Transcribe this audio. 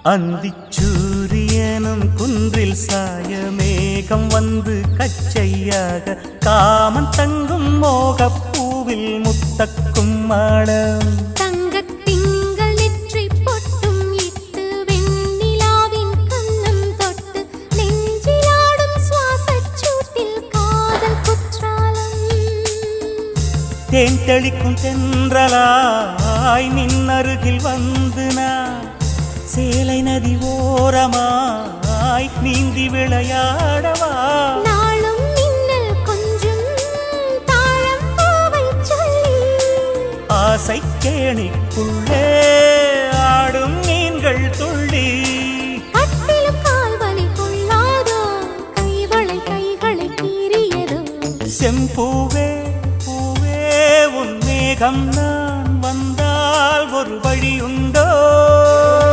அந்திச்சூரியனும் குன்றில் சாய மேகம் வந்து கச்சையாக காமன் தங்கும் மோகப்பூவில் முத்தக்கும் மாடம் தங்கத்திங்கள் நெற்றி பொட்டும் இட்டு வெண்ணிலாவின் கண்ணம் தொட்டு நெஞ்சிலாடும் சுவாசச் சூட்டில் காதல் குற்றாலம் தேன் தெளிக்கும் தென்றலாய் நின்னருகில் வந்து நான் சேலை நதி ஓரமாய் நீந்தி விளையாடவா நாளும் மின்னல் கொஞ்சம் தாழம் பூவை சொல்லி ஆசை கேணிக்குள்ளே ஆடும் மீன்கள் துள்ளி கட்டிலும் கால்வலி கொள்ளாதோ கைகளை கீறியதோ செம்பூவே பூவே உன் மேகம் நான் வந்தால் ஒரு வழி உண்டு